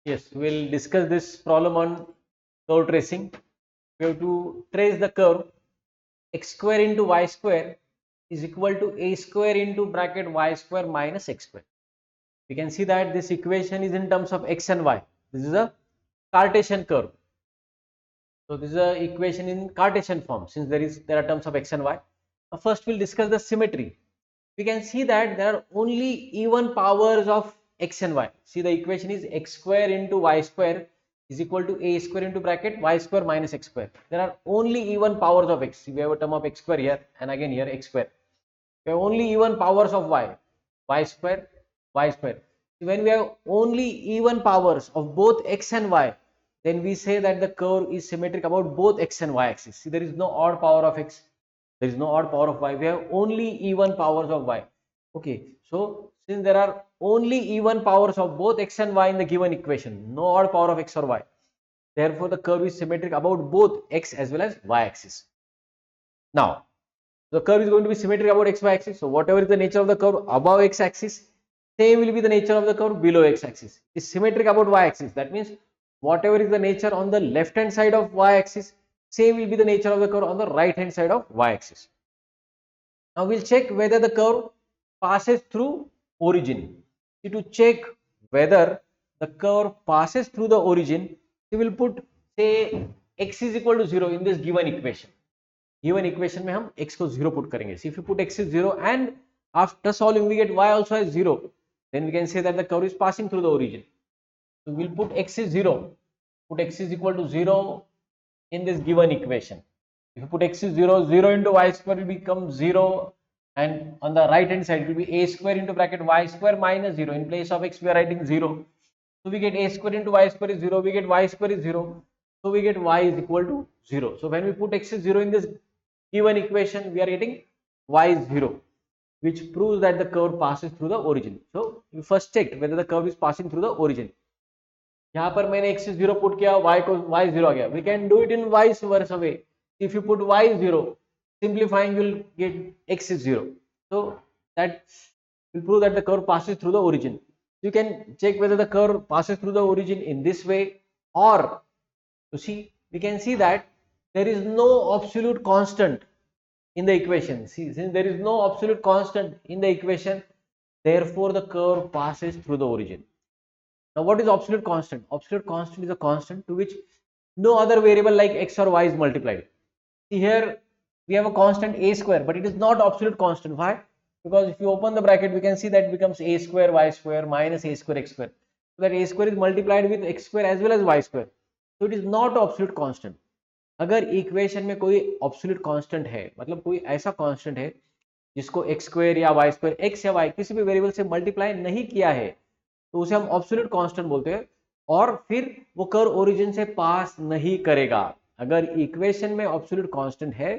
Yes, we'll discuss this problem on curve tracing. We have to trace the curve x square into y square is equal to a square into bracket y square minus x square. We can see that this equation is in terms of x and y. This is a Cartesian curve. So this is a equation in Cartesian form since there are terms of x and y. Now first we'll discuss the symmetry. We can see that there are only even powers of x and y. See, the equation is x square into y square is equal to a square into bracket y square minus x square. There are only even powers of x. We have a term of x square here and again here x square. We have only even powers of y square, y square. When we have only even powers of both x and y, then we say that the curve is symmetric about both x and y axis. See, there is no odd power of x, there is no odd power of y. We have only even powers of y. Okay, so since there are only even powers of both x and y in the given equation, no odd power of x or y, therefore the curve is symmetric about both x as well as y axis. Now, the curve is going to be symmetric about xy axis. So whatever is the nature of the curve above x axis, same will be the nature of the curve below x axis. Is symmetric about y axis. That means whatever is the nature on the left hand side of y axis, same will be the nature of the curve on the right hand side of y axis. Now we'll check whether the curve passes through origin. See, to check whether the curve passes through the origin, we will put say x is equal to 0 in this given equation. Given equation में हम x को 0 put करेंगे. So if you put x is 0 and after solving we get y also as 0, then we can say that the curve is passing through the origin. So we'll put x is 0, put x is equal to 0 in this given equation. If you put x is 0, 0 into y square will become 0, and on the right hand side it will be a square into bracket y square minus 0. In place of x we are writing 0. So we get a square into y square is 0, we get y square is 0. So we get y is equal to 0. So when we put x is 0 in this given equation, we are getting y is 0, which proves that the curve passes through the origin. So we first checked whether the curve is passing through the origin. यहाँ पर मैंने x is 0 put किया, y को y 0 आ गया. We can do it in vice versa way. If you put y 0, simplifying you will get x is 0. So that will prove that the curve passes through the origin. You can check whether the curve passes through the origin in this way, or you see, we can see that there is no absolute constant in the equation. See, since there is no absolute constant in the equation, therefore the curve passes through the origin. Now what is absolute constant? Absolute constant is a constant to which no other variable like x or y is multiplied. See, here we have a constant a square, but it is not absolute constant. Why? Because if you open the bracket, we can see that it becomes a square y square minus a square x square. So that a square is multiplied with x square as well as y square. So it is not absolute constant. अगर equation में कोई absolute constant है, मतलब कोई ऐसा constant है जिसको x square या वाई स्क्वायर, एक्स या वाई किसी भी वेरिएबल से मल्टीप्लाई नहीं किया है, तो उसे हम ऑब्सोल्यूट कांस्टेंट बोलते हैं, और फिर वो कर्व ओरिजिन से पास नहीं करेगा. अगर इक्वेशन में ऑब्सोल्यूट कांस्टेंट है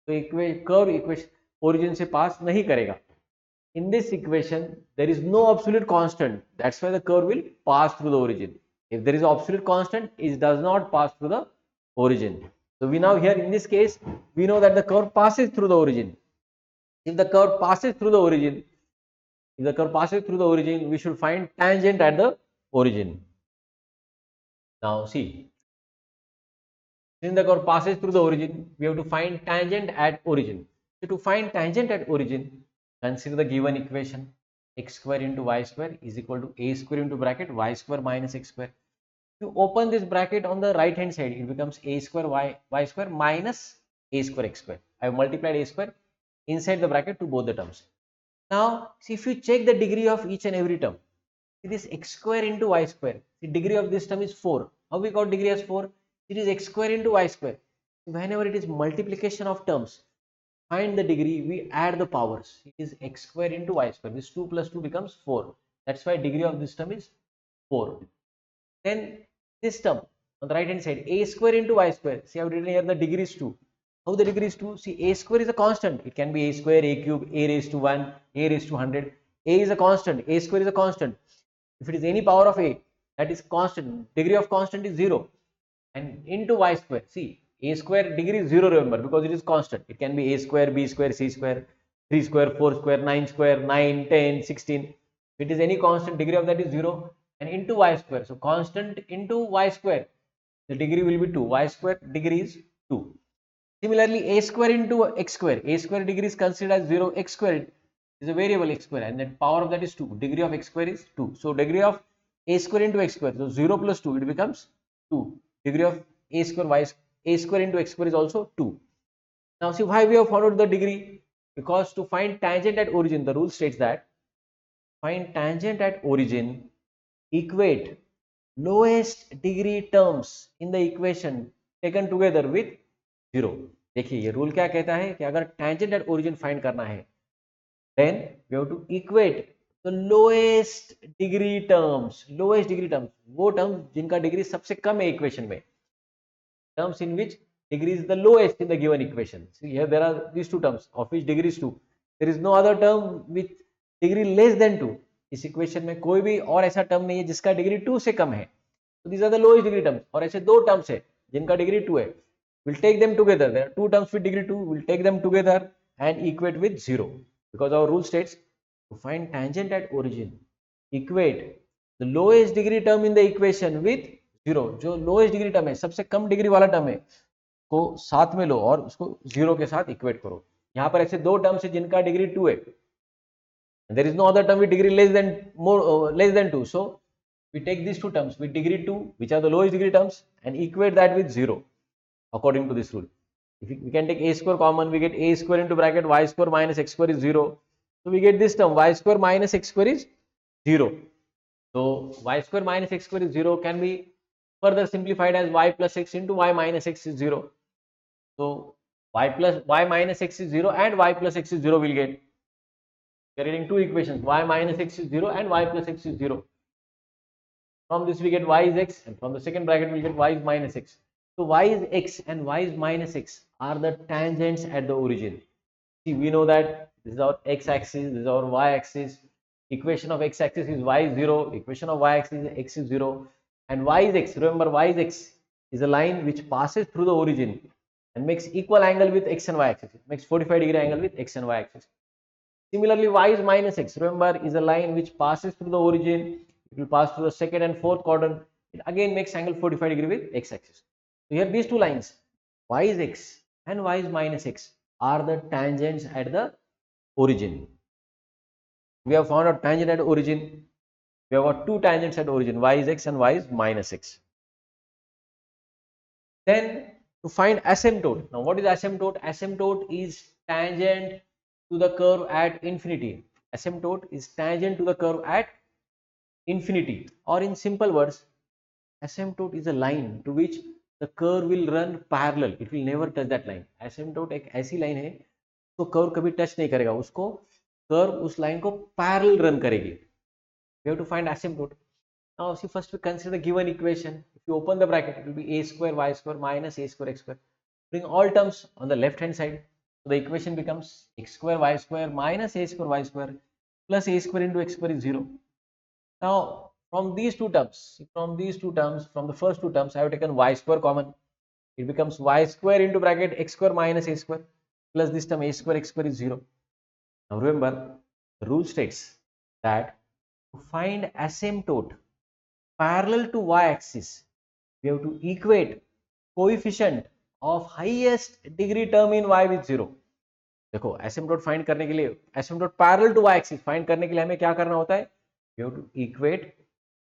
तो कर्व इक्वेशन ओरिजिन से पास नहीं करेगा. In this equation there is no absolute constant, that's why the curve will pass through the origin. If there is absolute constant, it does not pass through the origin. So we now here in this case we know that the curve passes through the origin. If the curve passes through the origin, we should find tangent at the origin. Now see, since the curve passes through the origin, we have to find tangent at origin. So to find tangent at origin, consider the given equation x square into y square is equal to a square into bracket y square minus x square. You open this bracket on the right hand side, it becomes a square y square minus a square x square. I have multiplied a square inside the bracket to both the terms. Now see, if you check the degree of each and every term, see this x square into y square, the degree of this term is 4. How we got degree as 4? It is x square into y square. Whenever it is multiplication of terms, find the degree, we add the powers. It is x square into y square. This 2 plus 2 becomes 4. That's why degree of this term is 4. Then this term on the right hand side, a square into y square. See, I have written here the degree is 2. How the degree is 2? See, a square is a constant. It can be a square, a cube, a raised to 1, a raised to 100. A is a constant. A square is a constant. If it is any power of a, that is constant. Degree of constant is 0. And into y square. See, a square degree is 0, remember, because it is constant. It can be a square, b square, c square, 3 square, 4 square, 9 square, 9, 10, 16. If it is any constant, degree of that is 0. and into y square. So constant into y square, the degree will be 2. Y square degree is 2. Similarly, a square into x square. A square degree is considered as 0. X square is a variable x square, and that power of that is 2. Degree of x square is 2. So degree of a square into x square. So 0 plus 2, it becomes 2. Degree of a square a square into x square is also 2. Now see why we have followed the degree, because to find tangent at origin, the rule states that find tangent at origin, equate lowest degree terms in the equation taken together with 0. देखिए ये rule क्या कहता है कि अगर tangent at origin find करना है, then we have to equate the lowest degree terms. Lowest degree terms, वो terms जिनका डिग्री सबसे कम है इक्वेशन में, terms in which degree is the lowest in the given equation. See here there are these two terms of which degree is 2. There is no other term with degree less than 2. इस equation में कोई भी और ऐसा term नहीं है जिसका degree 2 से कम है. So these are the lowest degree terms. और ऐसे दो टर्म्स है जिनका डिग्री 2 है. We'll take them together. There are two terms with degree 2. We'll take them together and equate with 0. Because our rule states to find tangent at origin, equate the lowest degree term in the equation with 0. जो lowest degree term है, सबसे कम degree वाला term है, को साथ में लो और उसको 0 के साथ इक्वेट करो. यहाँ पर ऐसे दो टर्म्स है जिनका डिग्री 2 है. There is no other term with degree less than 2. So we take these two terms with degree 2, which are the lowest degree terms, and equate that with 0 according to this rule. If we can take a square common, we get a square into bracket y square minus x square is 0. So we get this term y square minus x square is 0. So y square minus x square is 0 can be further simplified as y plus x into y minus x is 0. So y minus x is 0 and y plus x is 0 will get. We are getting two equations, y minus x is 0 and y plus x is 0. From this we get y is x, and from the second bracket we get y is minus x. So y is x and y is minus x are the tangents at the origin. See, we know that this is our x-axis, this is our y-axis. Equation of x-axis is y is 0, equation of y-axis is x is 0, and y is x. Remember, y is x is a line which passes through the origin and makes equal angle with x and y-axis. It makes 45-degree angle with x and y-axis. Similarly, y is minus x. Remember, is a line which passes through the origin. It will pass through the second and fourth quadrant. It again makes angle 45-degree with x-axis. So here these two lines, y is x and y is minus x, are the tangents at the origin. We have found out tangent at origin. We have got two tangents at origin, y is x and y is minus x. Then to find asymptote. Now what is asymptote? Asymptote is tangent to the curve at infinity. Asymptote is tangent to the curve at infinity, or in simple words, asymptote is a line to which the curve will run parallel. It will never touch that line. Asymptote एक ऐसी line है तो curve कभी touch नहीं करेगा, उसको curve उस line को पैरेलल रन करेगी. We have to find asymptote. Now see, first we consider the given equation. If you open the bracket, it will be a square y square minus a square x square. Bring all terms on the left hand side. So the equation becomes x square y square minus a square y square plus a square into x square is 0. Now from these two terms, from the first two terms, I have taken y square common. It becomes y square into bracket x square minus a square plus this term a square x square is 0. Now remember, the rule states that to find asymptote parallel to y-axis, we have to equate coefficient of highest degree term in y with 0. देखो asymptote find करने के लिए, asymptote parallel to y-axis find करने के लिए हमें क्या करना होता है? We have to equate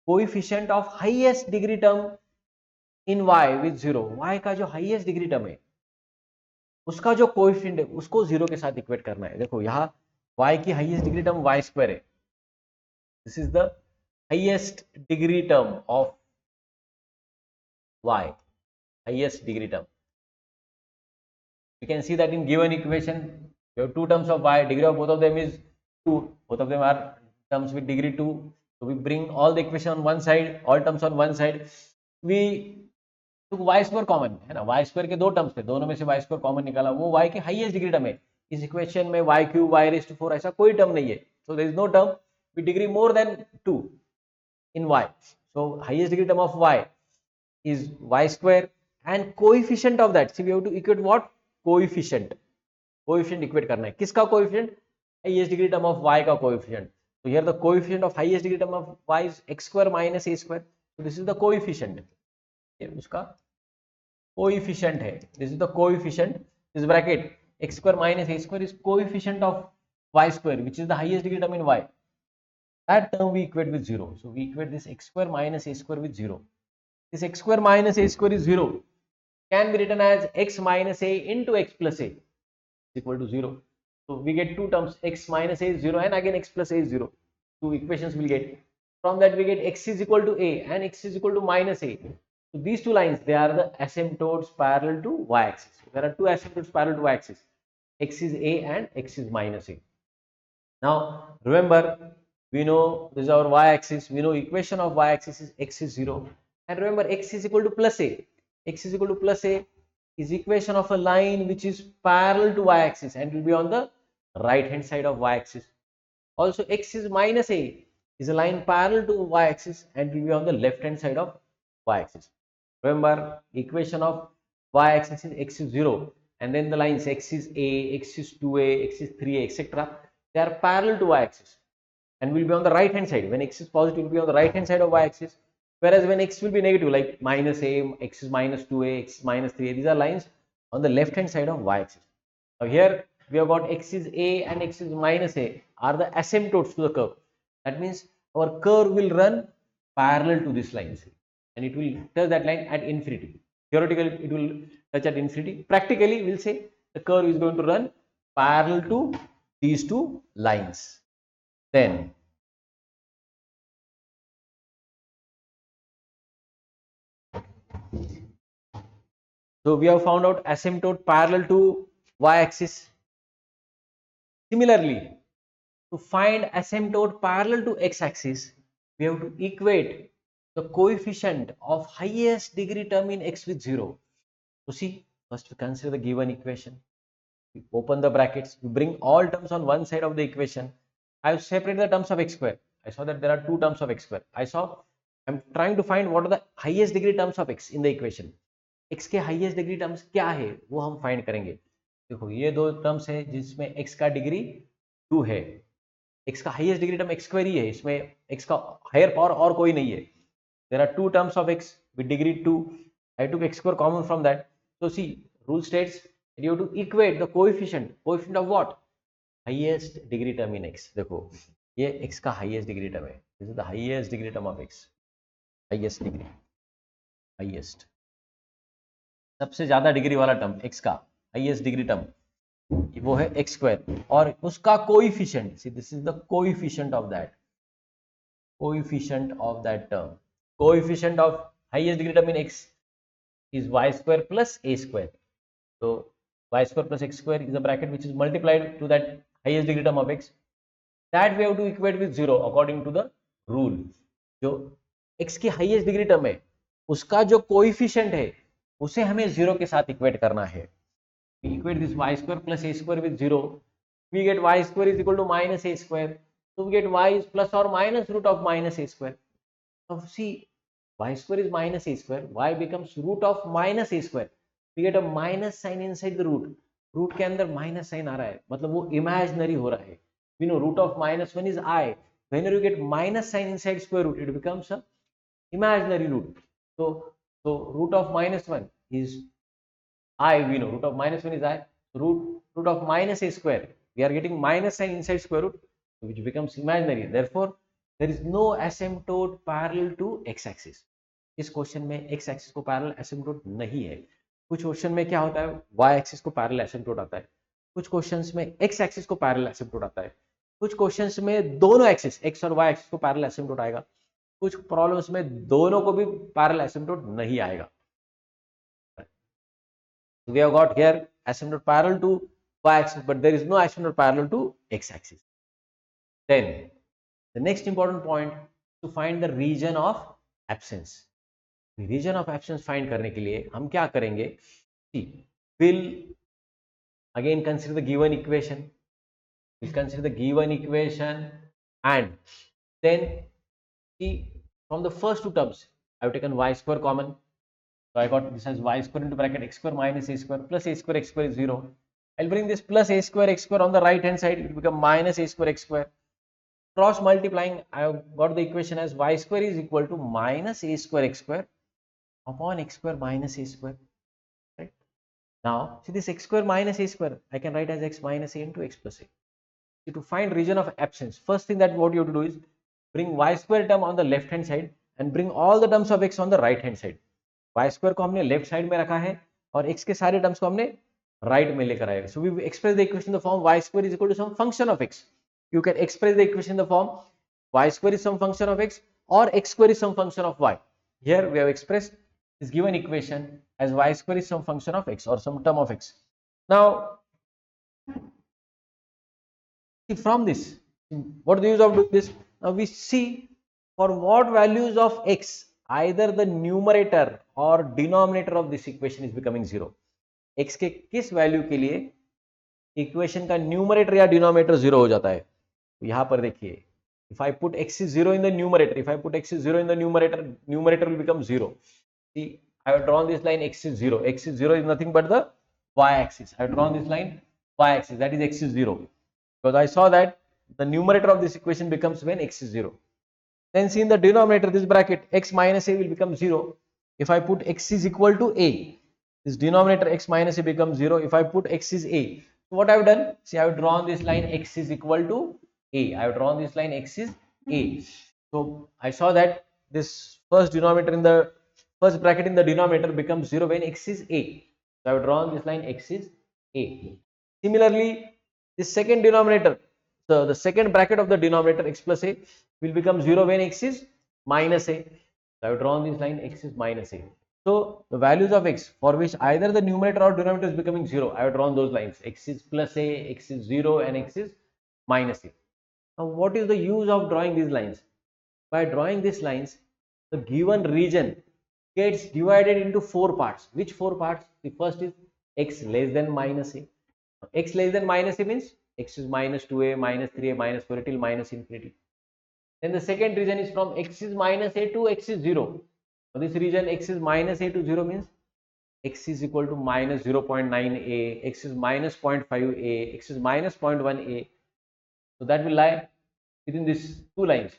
coefficient of highest degree term in y with 0. y का जो highest degree term है उसका जो कोएफिशिएंट है उसको 0 के साथ इक्वेट करना है. देखो यहाँ y की highest degree term y square है. This is the highest degree term of y, highest degree term. You can see that in given equation you have two terms of y, degree of both of them is 2, both of them are terms with degree 2. So we bring all the equation on one side, all terms on one side. We took y square common है ना, y square के दो terms थे, दोनों में से y square common निकाला, वो y के हाईएस्ट डिग्री टर्म है. इस इक्वेशन में y cube y raise to 4 ऐसा कोई टर्म नहीं है. So there is no term with degree more than 2 in y. So highest degree term of y is y square and coefficient of that. See, we have to equate what? Coefficient. Coefficient equate करना है. किसका coefficient? Highest degree term of y का coefficient. So here the coefficient of highest degree term of y is x square minus a square. So this is the coefficient. ये उसका coefficient है. This is the coefficient. This bracket x square minus a square is coefficient of y square, which is the highest degree term in y. That term we equate with 0. So we equate this x square minus a square with 0. This x square minus a square is 0. Can be written as x minus a into x plus a is equal to 0. So we get two terms, x minus a is 0 and again x plus a is 0. Two equations we'll get. From that we get x is equal to a and x is equal to minus a. So these two lines, they are the asymptotes parallel to y-axis. There are two asymptotes parallel to y-axis. X is a and x is minus a. Now remember, we know this is our y-axis. We know equation of y-axis is x is 0. And remember, x is equal to plus a. X is equal to plus a is equation of a line which is parallel to y-axis and will be on the right hand side of y-axis. Also, x is minus a is a line parallel to y-axis and will be on the left hand side of y-axis. Remember, equation of y-axis is x is 0 and then the lines x is a, x is 2a, x is 3a, etc. They are parallel to y-axis and will be on the right hand side. When x is positive, it will be on the right hand side of y-axis. Whereas when x will be negative, like minus a, x is minus 2a, x is minus 3a, these are lines on the left hand side of y-axis. Now here we have got x is a and x is minus a are the asymptotes to the curve. That means our curve will run parallel to these lines and it will touch that line at infinity. Theoretically, it will touch at infinity. Practically, we'll say the curve is going to run parallel to these two lines. Then so we have found out asymptote parallel to y-axis. Similarly, to find asymptote parallel to x-axis, we have to equate the coefficient of highest degree term in x with 0. So see, first we consider the given equation. We open the brackets, we bring all terms on one side of the equation. I have separated the terms of x square. I saw that there are two terms of x square. I'm trying to find what are the highest degree terms of x in the equation. x के highest degree terms क्या है वो हम find करेंगे. देखो ये दो terms है जिसमें x का डिग्री 2 है. x का highest degree term x square ही है, इसमें x का हायर पावर और कोई नहीं है. There are two terms of x with degree 2. I took x square common from that. So see, rule states that you have to equate the coefficient of what? Highest degree term in x. देखो ये x का highest degree term है. This is the highest degree term of x. Highest degree, highest सबसे ज्यादा degree वाला term x का highest degree term वो है x स्क्वायर और उसका coefficient. See this is the coefficient of that term. Coefficient of highest degree term in x is y square plus a square. So y square plus x square is a bracket which is multiplied to that highest degree term of x. That we have to equate with 0 according to the rule. जो x की highest degree term है उसका जो coefficient है उसे हमें 0 के साथ इक्वेट करना है. We equate this y square plus a square with 0. We get y square is equal to minus a square. So we get y is plus or minus root of minus a square. Now see, y square is minus a square. Y becomes root of minus a square. We get a minus sign inside the root. Root के अंदर minus sign आ रहा है मतलब वो imaginary हो रहा है. We know root of minus 1 is I. Whenever you get minus sign inside square root, it becomes a imaginary root. So root of minus 1 is I. We know root of minus 1 is I. Root of minus a square. We are getting minus sign inside square root, which becomes imaginary. Therefore, there is no asymptote parallel to x-axis. इस question में x axis को parallel asymptote नहीं है. कुछ question में क्या होता है y एक्सिस को पैरेलल एसिम्प्टोट आता है. कुछ क्वेश्चंस में x एक्सिस को पैरेलल एसिम्प्टोट आता है. कुछ क्वेश्चंस में दोनों एक्सिस x और y एक्सिस को पैरेलल एसिम्प्टोट आएगा. कुछ प्रॉब्लम्स में दोनों को भी पैरेलल एसिम्प्टोट नहीं आएगा. We have got here asymptote parallel to y-axis, but there is no asymptote parallel to x-axis. Then the next important point to find the region of absence. Region of absence find करने के लिए हम क्या करेंगे? See, we'll again consider the given equation. We'll consider the given equation and then see from the first two terms I have taken y square common. So I got this as y square into bracket x square minus a square plus a square x square is 0. I'll bring this plus a square x square on the right hand side. It will become minus a square x square. cross multiplying, I have got the equation as y square is equal to minus a square x square upon x square minus a square, right? Now, see this x square minus a square, I can write as x minus a into x plus a. See, to find region of absence, first thing that what you have to do is bring y square term on the left hand side and bring all the terms of x on the right hand side. Y square को हमने left side में रखा है और x के सारे terms को हमने राइट में लेकर आए. So we express the equation in the form y square is equal to some function of x. You can express the equation in the form y square is some function of x or x square is some function of y. Here we have expressed this given equation as y square is some function of x or some term of x. Now, from this, what is the use of doing this? Now we see for what values of x either the numerator or denominator of this equation is becoming 0. x के किस value के लिए equation का numerator या denominator 0 हो जाता है. तो यहां पर देखिए, if I put x is 0 in the numerator, if I put x is 0 in the numerator will become 0. See, I have drawn this line x is 0. X is 0 is nothing but the y axis. I have drawn this line y axis, that is x is 0. Because I saw that the numerator of this equation becomes when x is 0. Then see in the denominator, this bracket x minus a will become 0. If I put x is equal to a, this denominator x minus a becomes 0 if I put x is a. So what I have done, see I have drawn this line x is equal to a. I have drawn this line x is a. So I saw that this first denominator in the first bracket in the denominator becomes 0 when x is a. So I have drawn this line x is a. Similarly, this second denominator, so the second bracket of the denominator x plus a will become 0 when x is minus a. So I have drawn this line x is minus a. So the values of x for which either the numerator or denominator is becoming 0, I have drawn those lines x is plus a, x is 0 and x is minus a. Now what is the use of drawing these lines? By drawing these lines, the given region gets divided into 4 parts. Which 4 parts? The first is x less than minus a. X less than minus a means x is minus 2a, minus 3a, minus 4a till minus infinity. Then the second region is from x is minus a to x is 0. Now this region x is minus a to 0 means x is equal to minus 0.9a, x is minus 0.5a, x is minus 0.1a. So that will lie within these two lines.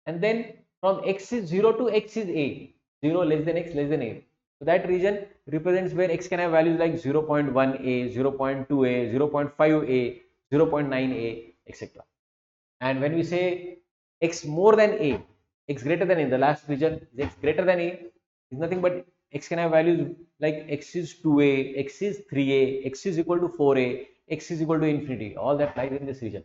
And then from x is 0 to x is a, 0 less than x less than a. So that region represents where x can have values like 0.1a, 0.2a, 0.5a, 0.9a, etc. And when we say x more than a, x greater than a, the last region is x greater than a is nothing but x can have values like x is 2a, x is 3a, x is equal to 4a, x is equal to infinity. All that lies in this region.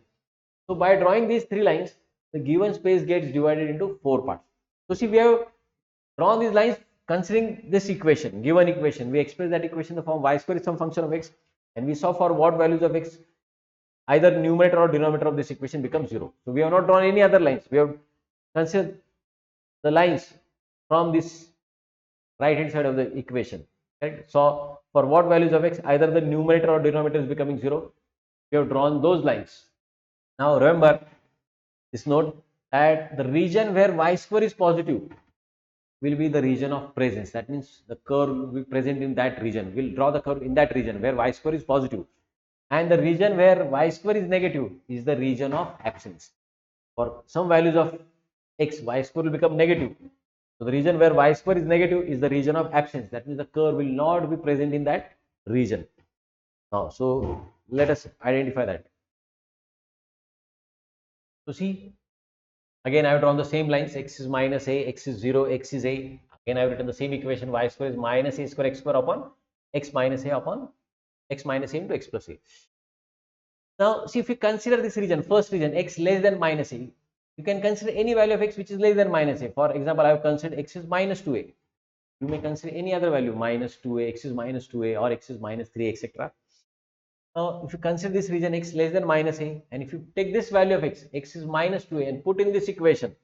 So by drawing these three lines, the given space gets divided into 4 parts. So see, we have drawn these lines considering this equation, given equation. We express that equation in the form y square is some function of x, and we saw for what values of x either numerator or denominator of this equation becomes 0. So we have not drawn any other lines. We have considered the lines from this right hand side of the equation. Right? So for what values of x either the numerator or denominator is becoming 0, we have drawn those lines. Now remember this note that the region where y square is positive will be the region of presence. That means the curve will be present in that region. We'll draw the curve in that region where y square is positive. And the region where y square is negative is the region of absence. For some values of x, y square will become negative. So the region where y square is negative is the region of absence. That means the curve will not be present in that region. Now, so let us identify that. So see, again I have drawn the same lines, x is minus a, x is 0, x is a. Again I have written the same equation, y square is minus a square x square upon x minus a upon x minus a into x plus a. Now see, if you consider this region, first region x less than minus a, you can consider any value of x which is less than minus a. For example, I have considered x is minus 2a. You may consider any other value, minus 2a, x is minus 2a, or x is minus 3, etc. Now, if you consider this region x less than minus a, and if you take this value of x, x is minus 2a, and put in this equation,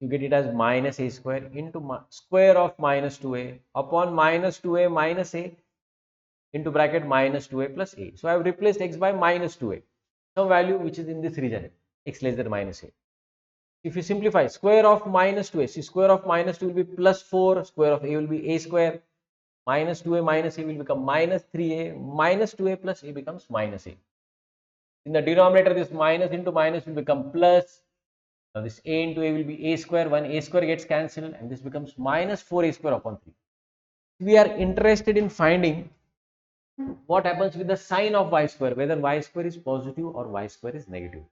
you get it as minus a square into square of minus 2a upon minus 2a minus a into bracket minus 2a plus a. So I have replaced x by minus 2a, some value which is in this region, x less than minus a. If you simplify, square of minus 2a, see, square of minus 2 will be plus 4, square of a will be a square, minus 2a minus a will become minus 3a, minus 2a plus a becomes minus a. In the denominator, this minus into minus will become plus. Now this a into a will be a square. One a square gets cancelled and this becomes minus 4a square upon 3. We are interested in finding what happens with the sign of y square, whether y square is positive or y square is negative.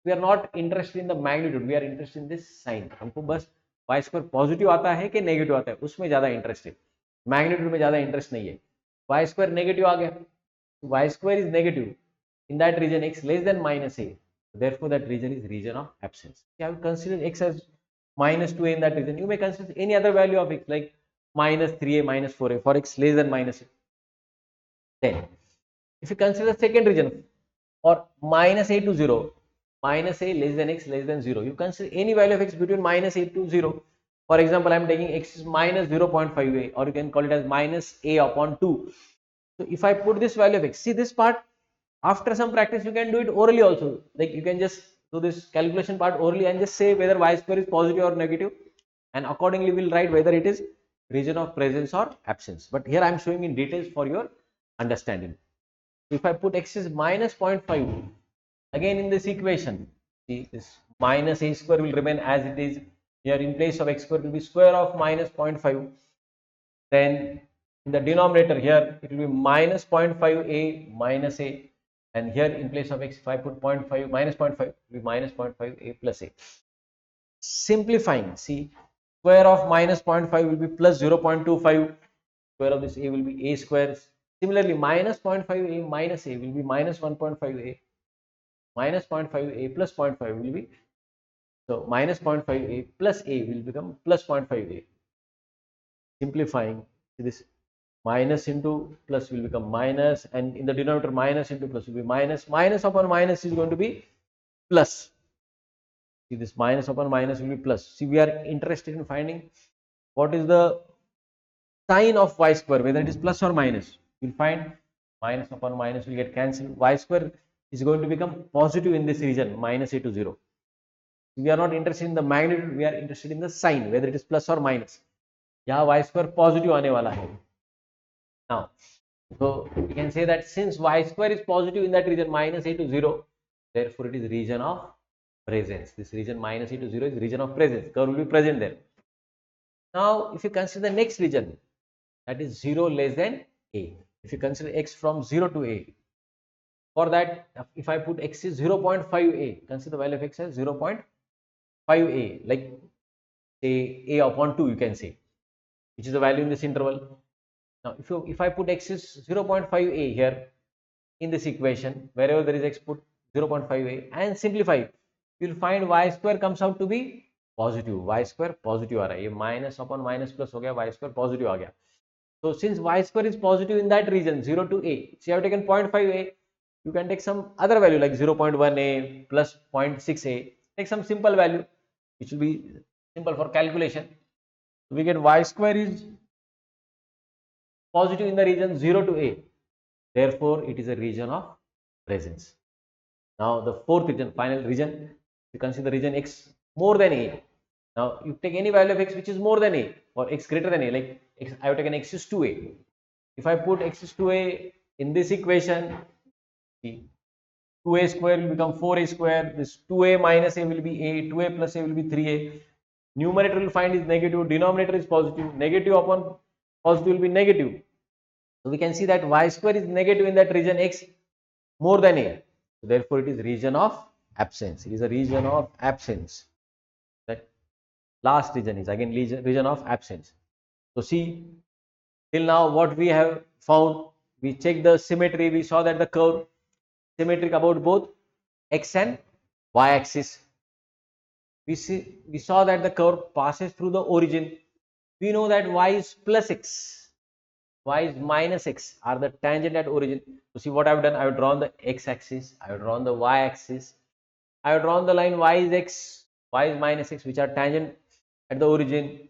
We are not interested in the magnitude, we are interested in this sign. हमको बस y square positive आता है कि negative आता है उसमें ज़्यादा interest है, magnitude में ज़्यादा interest नहीं है. Y square negative आ गया, y square is negative in that region x less than minus a, therefore that region is region of absence. You have considered x as minus 2a in that region. You may consider any other value of x like minus 3a, minus 4a for x less than minus a. Then, if you consider the second region or minus a to 0, minus a less than x less than 0, you consider any value of x between minus a to 0. For example, I am taking x is minus 0.5a, or you can call it as minus a upon 2. So, if I put this value of x, see this part, after some practice, you can do it orally also. Like you can just do this calculation part orally and just say whether y square is positive or negative, and accordingly we'll write whether it is region of presence or absence. But here I am showing in details for your understanding. If I put x is minus 0.5, again in this equation, see this minus a square will remain as it is. Here in place of x square will be square of minus 0.5. Then in the denominator here it will be minus 0.5a minus a, and here in place of x if I put 0.5 minus 0.5 it will be minus 0.5a plus a. Simplifying, see square of minus 0.5 will be plus 0.25, square of this a will be a square. Similarly, minus 0.5a minus a will be minus 1.5a, minus 0.5a plus 0.5 will be, so minus 0.5a plus a will become plus 0.5a. Simplifying, this minus into plus will become minus, and in the denominator minus into plus will be minus. Minus upon minus is going to be plus. See, this minus upon minus will be plus. See, we are interested in finding what is the sign of y square, whether it is plus or minus. You'll find minus upon minus will get cancelled. Y square is going to become positive in this region, minus a to 0. We are not interested in the magnitude, we are interested in the sign, whether it is plus or minus. यहाँ y square positive आने वाला है. Now, so we can say that since y square is positive in that region minus a to 0, therefore it is region of presence. This region minus a to 0 is region of presence. Curve will be present there. Now, if you consider the next region, that is 0 less than a. If you consider x from 0 to a, for that, if I put x is 0.5a, consider the value of x as 0.5a, like say a upon 2, you can say, which is the value in this interval. Now, if I put x is 0.5a here in this equation, wherever there is x, put 0.5a and simplify, you will find y square comes out to be positive. Y square positive आ रहा है, ये minus upon minus plus हो गया, y square positive आ गया. So since y square is positive in that region 0 to a, so you have taken 0.5a, you can take some other value like 0.1a plus 0.6a, take some simple value which will be simple for calculation. So we get y square is positive in the region 0 to a, therefore it is a region of presence. Now the fourth region, final region, you consider region x more than a. Now you take any value of x which is more than a or x greater than a, like x, I have taken x is 2a. If I put x is 2a in this equation, 2a square will become 4a square, this 2a minus a will be a, 2a plus a will be 3a. Numerator will find is negative, denominator is positive, negative upon positive will be negative. So we can see that y square is negative in that region x more than a. So therefore it is region of absence. It is a region of absence. That last region is again region of absence. So see, till now what we have found, we checked the symmetry, we saw that the curve symmetric about both x and y axis. We saw that the curve passes through the origin. We know that y is plus x, y is minus x are the tangent at origin. So see what I have done, I have drawn the x axis, I have drawn the y axis, I have drawn the line y is x, y is minus x, which are tangent at the origin.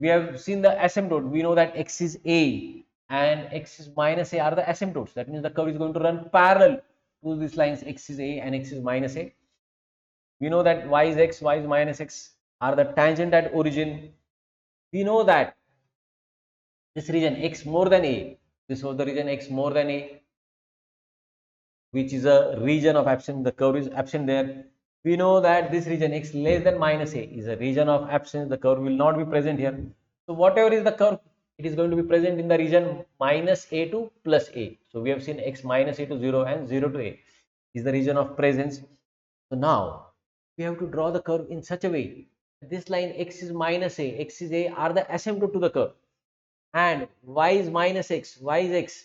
We have seen the asymptote. We know that x is a and x is minus a are the asymptotes. That means the curve is going to run parallel to these lines x is a and x is minus a. We know that y is x, y is minus x are the tangent at origin. We know that this region x more than a, this was the region x more than a. which is a region of absence. The curve is absent there. We know that this region x less than minus a is a region of absence. The curve will not be present here. So whatever is the curve, it is going to be present in the region minus a to plus a. So we have seen x minus a to 0 and 0 to a is the region of presence. So now we have to draw the curve in such a way that this line x is minus a, x is a are the asymptote to the curve, and y is minus x, y is x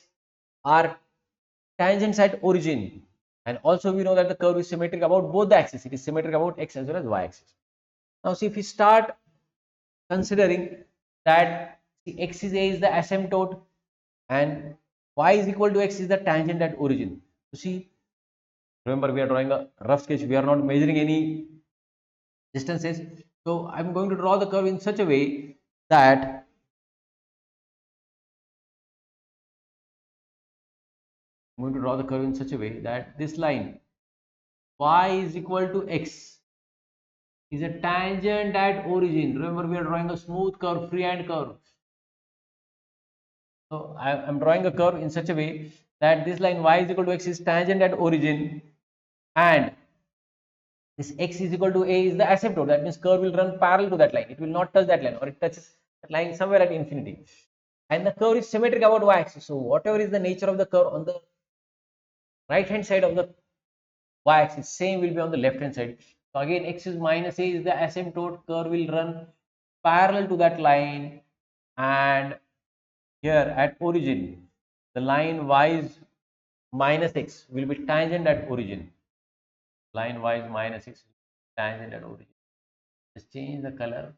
are tangents at origin. And also we know that the curve is symmetric about both the axes. It is symmetric about x as well as y axis. Now see, if we start considering that the x is a is the asymptote and y is equal to x is the tangent at origin. So see, remember we are drawing a rough sketch. We are not measuring any distances. So I'm going to draw the curve in such a way that this line y is equal to x is a tangent at origin. Remember we are drawing a smooth curve, freehand curve. So I am drawing a curve in such a way that this line y is equal to x is tangent at origin, and this x is equal to a is the asymptote. That means curve will run parallel to that line. It will not touch that line, or it touches that line somewhere at infinity. And the curve is symmetric about y axis. So whatever is the nature of the curve on the right hand side of the y axis, same will be on the left hand side. So again x is minus a is the asymptote. Curve will run parallel to that line, and here at origin the line y is minus x will be tangent at origin. Line y is minus x tangent at origin. Just change the color,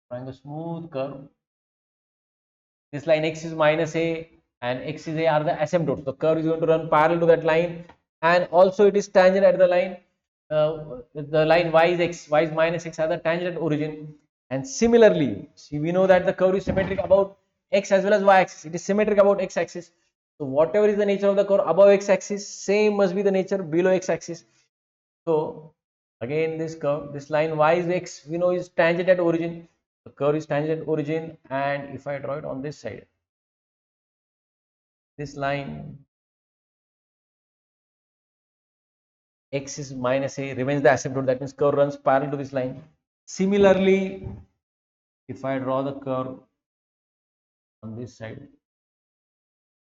drawing a smooth curve. This line x is minus a and x is a are the asymptotes. The curve is going to run parallel to that line, and also it is tangent at the line. The line y is x, y is minus x are the tangent at origin. And similarly, see, we know that the curve is symmetric about x as well as y axis. It is symmetric about x axis. So whatever is the nature of the curve above x axis, same must be the nature below x axis. So again this curve, this line y is x, we know is tangent at origin. The curve is tangent at origin, and if I draw it on this side, this line x is minus a remains the asymptote. That means curve runs parallel to this line. Similarly, if I draw the curve on this side,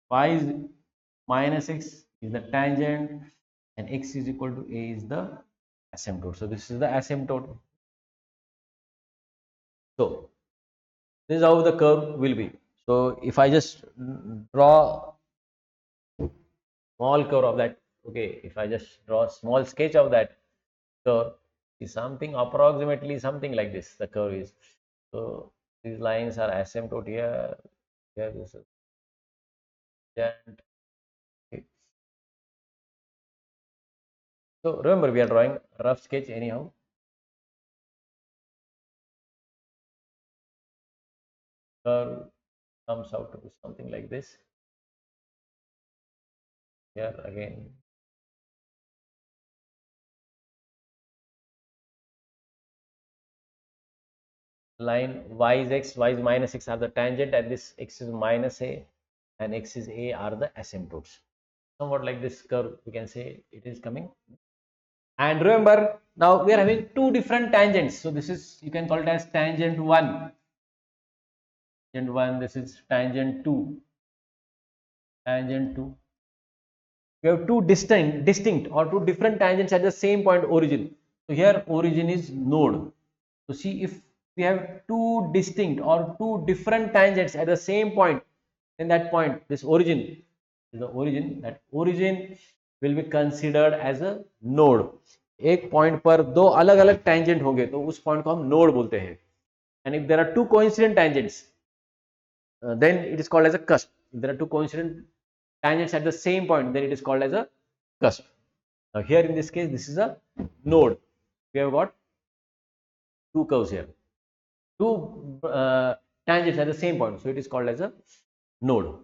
y is minus x is the tangent and x is equal to a is the asymptote. So this is the asymptote. So this is how the curve will be. So if I just draw small curve of that, okay, if I just draw a small sketch of that curve, is something approximately something like this. The curve is, so these lines are asymptote here. Here this is tangent. Okay. So remember we are drawing a rough sketch anyhow. Curve comes out to be something like this. Here again line y is x, y is minus x are the tangent, and this x is minus a and x is a are the asymptotes. Somewhat like this curve we can say it is coming. And remember now we are having two different tangents. So this is, you can call it as tangent 1. Tangent 1, this is tangent 2. Tangent 2. We have two distinct or two different tangents at the same point origin. So here origin is node. So see, if we have two distinct or two different tangents at the same point, then that point, this origin is the origin, that origin will be considered as a node. एक point पर दो अलग अलग tangent होंगे तो उस point को हम node बोलते हैं. And if there are two coincident tangents, then it is called as a cusp. If there are two coincident tangents at the same point, then it is called as a cusp. Now here in this case, this is a node. We have got two curves here, two tangents at the same point, so it is called as a node.